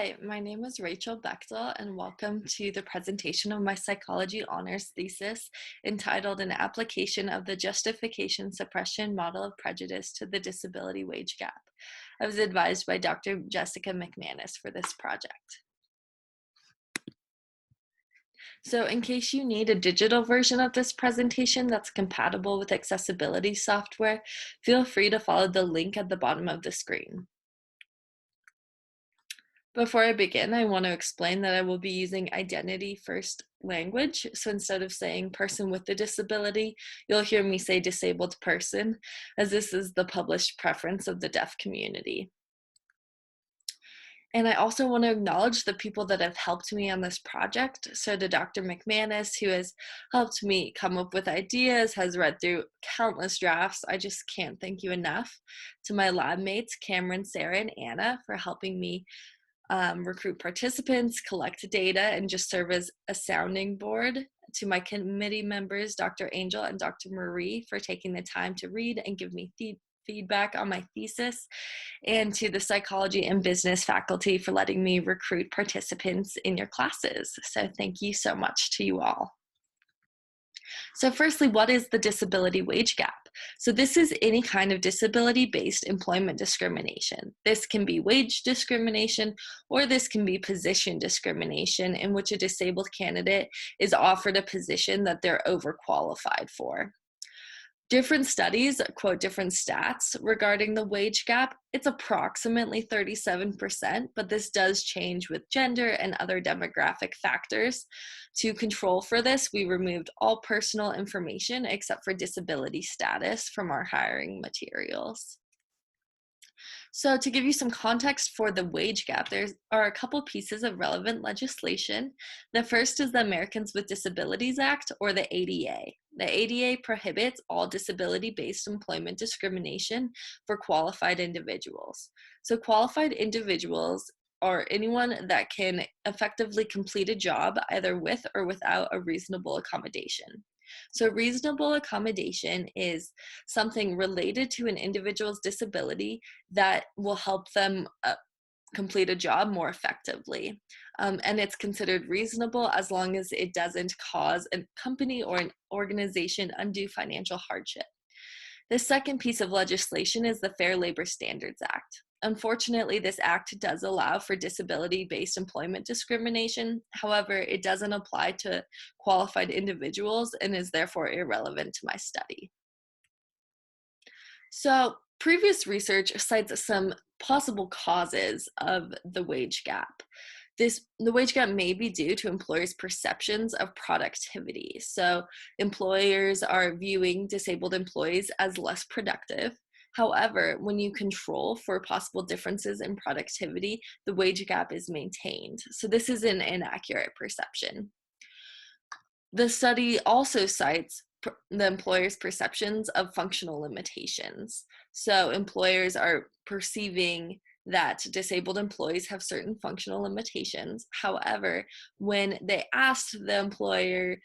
Hi, my name is Rachel Bechtel, and welcome to the presentation of my psychology honors thesis entitled An Application of the Justification-Suppression Model of Prejudice to the Disability Wage Gap. I was advised by Dr. Jessica McManus for this project. So in case you need a digital version of this presentation that's compatible with accessibility software, feel free to follow the link at the bottom of the screen. Before I begin, I want to explain that I will be using identity first language. So instead of saying person with a disability, you'll hear me say disabled person, as this is the published preference of the deaf community. And I also want to acknowledge the people that have helped me on this project. So to Dr. McManus, who has helped me come up with ideas, has read through countless drafts. I just can't thank you enough. To my lab mates, Cameron, Sarah, and Anna, for helping me recruit participants, collect data, and just serve as a sounding board. To my committee members, Dr. Angel and Dr. Marie, for taking the time to read and give me feedback on my thesis, and to the psychology and business faculty for letting me recruit participants in your classes. So thank you so much to you all. So firstly, what is the disability wage gap? So this is any kind of disability-based employment discrimination. This can be wage discrimination, or this can be position discrimination, in which a disabled candidate is offered a position that they're overqualified for. Different studies quote different stats regarding the wage gap. It's approximately 37%, but this does change with gender and other demographic factors. To control for this, we removed all personal information except for disability status from our hiring materials. So to give you some context for the wage gap, there are a couple pieces of relevant legislation. The first is the Americans with Disabilities Act, or the ADA. The ADA prohibits all disability-based employment discrimination for qualified individuals. So qualified individuals are anyone that can effectively complete a job either with or without a reasonable accommodation. So reasonable accommodation is something related to an individual's disability that will help them complete a job more effectively. And it's considered reasonable as long as it doesn't cause a company or an organization undue financial hardship. The second piece of legislation is the Fair Labor Standards Act. Unfortunately, this act does allow for disability-based employment discrimination. However, it doesn't apply to qualified individuals and is therefore irrelevant to my study. So, previous research cites some possible causes of the wage gap. The wage gap may be due to employers' perceptions of productivity. So employers are viewing disabled employees as less productive. However, when you control for possible differences in productivity, the wage gap is maintained. So this is an inaccurate perception. The study also cites the employer's perceptions of functional limitations. So employers are perceiving that disabled employees have certain functional limitations. However, when they asked the employer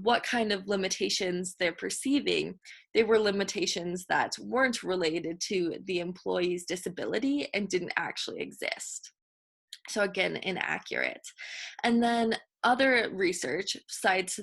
what kind of limitations they're perceiving, they were limitations that weren't related to the employee's disability and didn't actually exist. So again, inaccurate. And then other research cites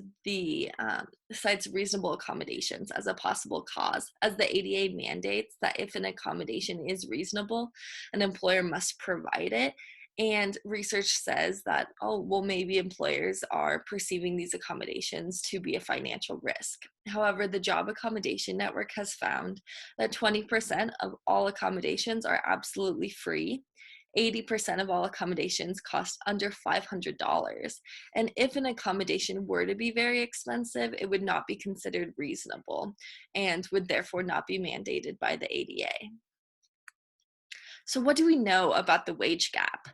reasonable accommodations as a possible cause, as the ADA mandates that if an accommodation is reasonable, an employer must provide it. And research says that, oh, well, maybe employers are perceiving these accommodations to be a financial risk. However, the Job Accommodation Network has found that 20% of all accommodations are absolutely free. 80% of all accommodations cost under $500. And if an accommodation were to be very expensive, it would not be considered reasonable and would therefore not be mandated by the ADA. So what do we know about the wage gap?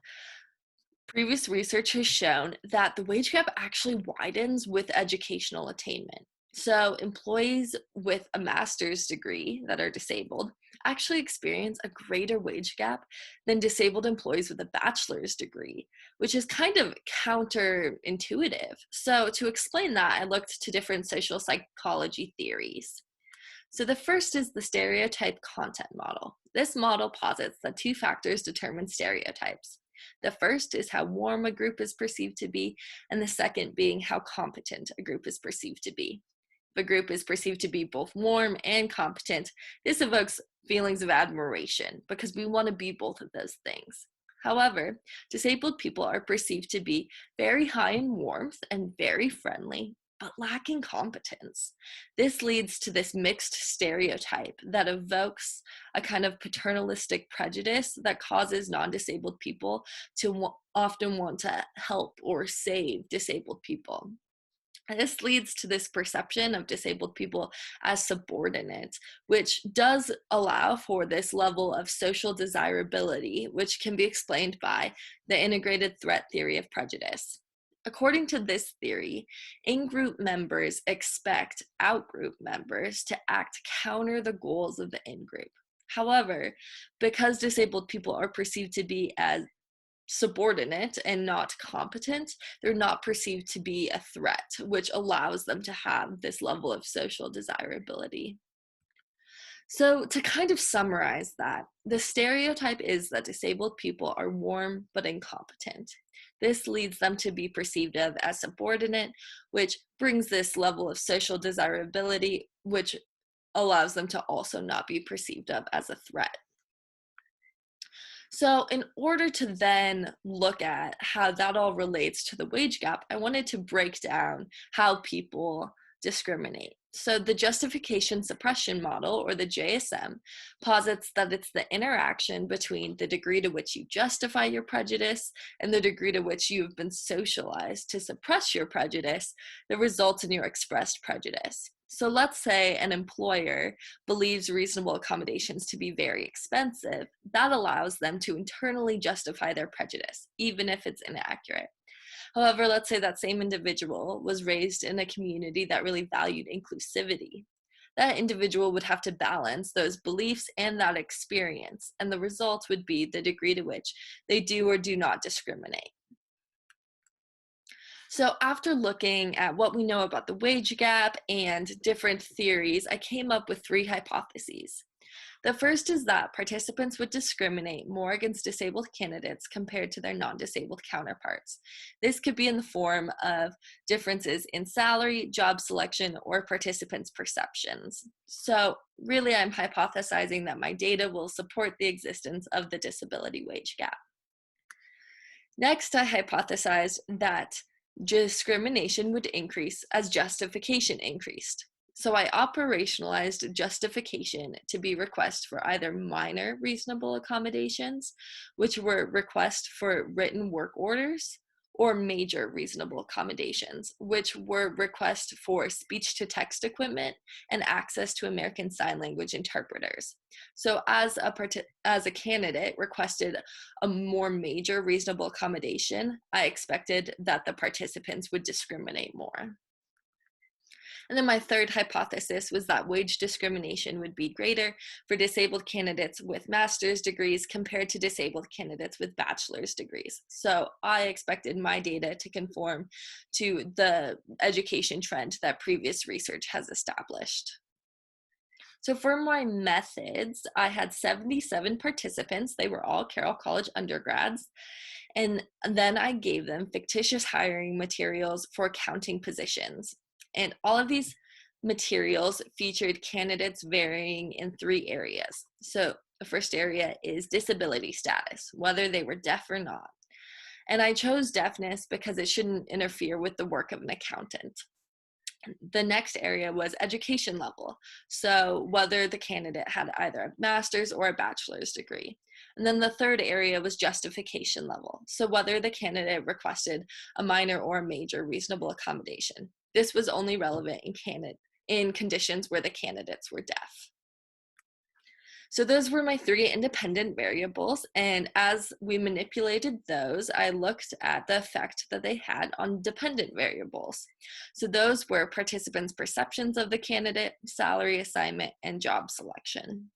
Previous research has shown that the wage gap actually widens with educational attainment. So employees with a master's degree that are disabled actually experience a greater wage gap than disabled employees with a bachelor's degree, which is kind of counterintuitive. So to explain that, I looked to different social psychology theories. So the first is the stereotype content model. This model posits that two factors determine stereotypes. The first is how warm a group is perceived to be, and the second being how competent a group is perceived to be. If a group is perceived to be both warm and competent, this evokes feelings of admiration because we want to be both of those things. However, disabled people are perceived to be very high in warmth and very friendly, but lacking competence. This leads to this mixed stereotype that evokes a kind of paternalistic prejudice that causes non-disabled people to often want to help or save disabled people. This leads to this perception of disabled people as subordinate, which does allow for this level of social desirability, which can be explained by the integrated threat theory of prejudice. According to this theory, in-group members expect out-group members to act counter the goals of the in-group. However, because disabled people are perceived to be as subordinate and not competent, they're not perceived to be a threat, which allows them to have this level of social desirability. So to kind of summarize that, the stereotype is that disabled people are warm but incompetent. This leads them to be perceived of as subordinate, which brings this level of social desirability, which allows them to also not be perceived of as a threat. So in order to then look at how that all relates to the wage gap, I wanted to break down how people discriminate. So the Justification-Suppression model, or the JSM, posits that it's the interaction between the degree to which you justify your prejudice and the degree to which you've been socialized to suppress your prejudice that results in your expressed prejudice. So let's say an employer believes reasonable accommodations to be very expensive. That allows them to internally justify their prejudice, even if it's inaccurate. However, let's say that same individual was raised in a community that really valued inclusivity. That individual would have to balance those beliefs and that experience, and the result would be the degree to which they do or do not discriminate. So after looking at what we know about the wage gap and different theories, I came up with 3 hypotheses. The first is that participants would discriminate more against disabled candidates compared to their non-disabled counterparts. This could be in the form of differences in salary, job selection, or participants' perceptions. So really, I'm hypothesizing that my data will support the existence of the disability wage gap. Next, I hypothesized that discrimination would increase as justification increased. So I operationalized justification to be requests for either minor reasonable accommodations, which were requests for written work orders, or major reasonable accommodations, which were requests for speech-to-text equipment and access to American Sign Language interpreters. So as a candidate requested a more major reasonable accommodation, I expected that the participants would discriminate more. And then my third hypothesis was that wage discrimination would be greater for disabled candidates with master's degrees compared to disabled candidates with bachelor's degrees. So I expected my data to conform to the education trend that previous research has established. So for my methods, I had 77 participants. They were all Carroll College undergrads. And then I gave them fictitious hiring materials for accounting positions. And all of these materials featured candidates varying in 3 areas. So the first area is disability status, whether they were deaf or not. And I chose deafness because it shouldn't interfere with the work of an accountant. The next area was education level, so whether the candidate had either a master's or a bachelor's degree. And then the third area was justification level, so whether the candidate requested a minor or a major reasonable accommodation. This was only relevant in conditions where the candidates were deaf. So those were my 3 independent variables, and as we manipulated those, I looked at the effect that they had on dependent variables. So those were participants' perceptions of the candidate, salary assignment, and job selection.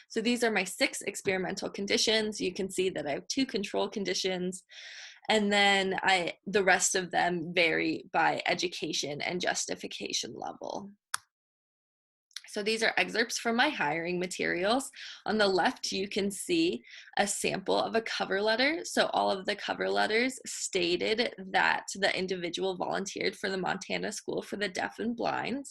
So these are my 6 experimental conditions. You can see that I have 2 control conditions, and then the rest of them vary by education and justification level. So these are excerpts from my hiring materials. On the left, you can see a sample of a cover letter. So all of the cover letters stated that the individual volunteered for the Montana School for the Deaf and Blind.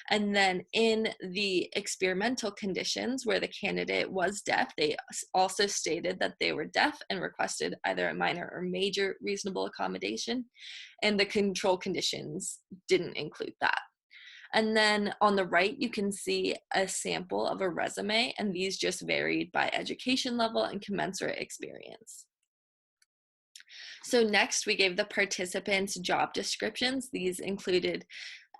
And then in the experimental conditions where the candidate was deaf, they also stated that they were deaf and requested either a minor or major reasonable accommodation. And the control conditions didn't include that. And then on the right, you can see a sample of a resume, and these just varied by education level and commensurate experience. So next, we gave the participants job descriptions. These included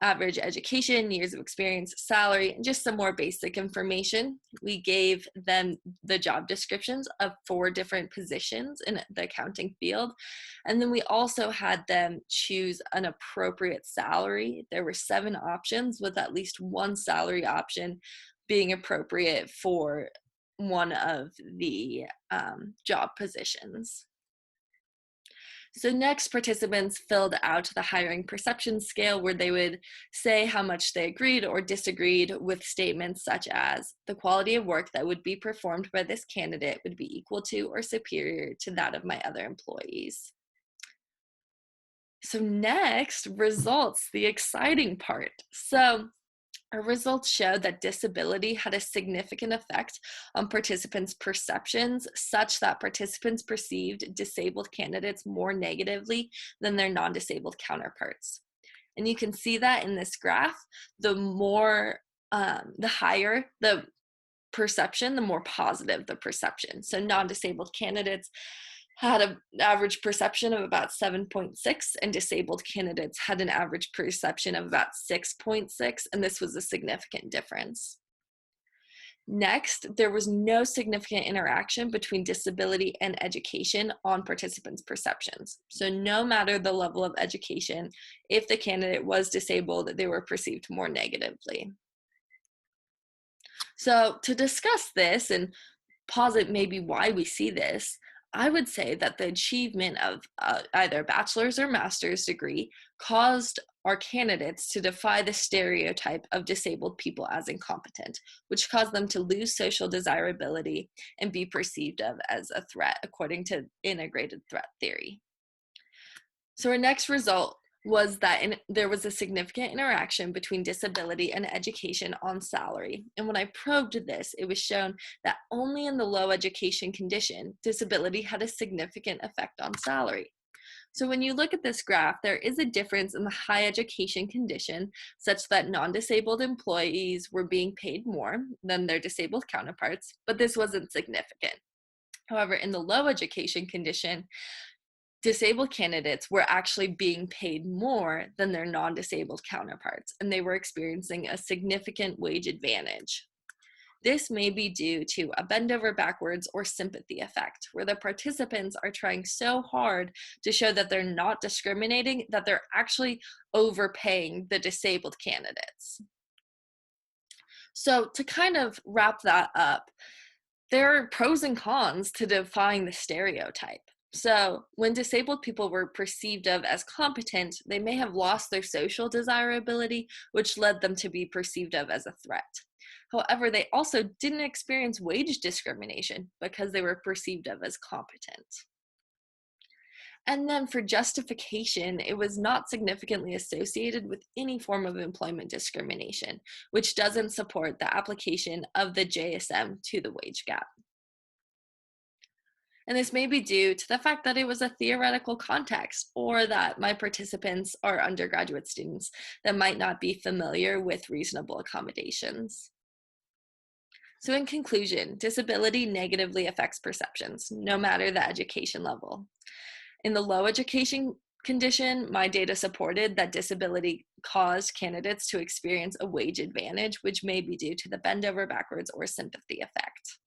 average education, years of experience, salary, and just some more basic information. We gave them the job descriptions of 4 different positions in the accounting field. And then we also had them choose an appropriate salary. There were 7 options, with at least one salary option being appropriate for one of the job positions. So next, participants filled out the hiring perception scale, where they would say how much they agreed or disagreed with statements such as, the quality of work that would be performed by this candidate would be equal to or superior to that of my other employees. So next, results, the exciting part. So our results showed that disability had a significant effect on participants' perceptions, such that participants perceived disabled candidates more negatively than their non-disabled counterparts. And you can see that in this graph. The higher the perception, the more positive the perception. So non-disabled candidates had an average perception of about 7.6, and disabled candidates had an average perception of about 6.6, and this was a significant difference. Next, there was no significant interaction between disability and education on participants' perceptions. So no matter the level of education, if the candidate was disabled, they were perceived more negatively. So to discuss this and posit maybe why we see this, I would say that the achievement of either a bachelor's or master's degree caused our candidates to defy the stereotype of disabled people as incompetent, which caused them to lose social desirability and be perceived of as a threat, according to integrated threat theory. So our next result was that there was a significant interaction between disability and education on salary. And when I probed this, it was shown that only in the low education condition, disability had a significant effect on salary. So when you look at this graph, there is a difference in the high education condition, such that non-disabled employees were being paid more than their disabled counterparts, but this wasn't significant. However, in the low education condition, disabled candidates were actually being paid more than their non-disabled counterparts, and they were experiencing a significant wage advantage. This may be due to a bend over backwards or sympathy effect, where the participants are trying so hard to show that they're not discriminating that they're actually overpaying the disabled candidates. So to kind of wrap that up, there are pros and cons to defying the stereotype. So when disabled people were perceived of as competent, they may have lost their social desirability, which led them to be perceived of as a threat. However, they also didn't experience wage discrimination because they were perceived of as competent. And then for justification, it was not significantly associated with any form of employment discrimination, which doesn't support the application of the JSM to the wage gap. And this may be due to the fact that it was a theoretical context, or that my participants are undergraduate students that might not be familiar with reasonable accommodations. So in conclusion, disability negatively affects perceptions, no matter the education level. In the low education condition, my data supported that disability caused candidates to experience a wage advantage, which may be due to the bend over backwards or sympathy effect.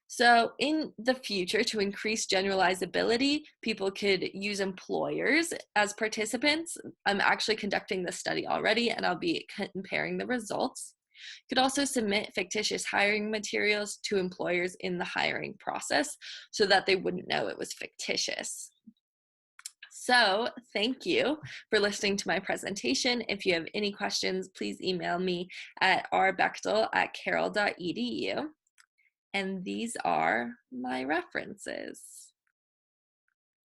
So in the future, to increase generalizability, people could use employers as participants. I'm actually conducting this study already, and I'll be comparing the results. You could also submit fictitious hiring materials to employers in the hiring process so that they wouldn't know it was fictitious. So, thank you for listening to my presentation. If you have any questions, please email me at rbechtel@carroll.edu. And these are my references.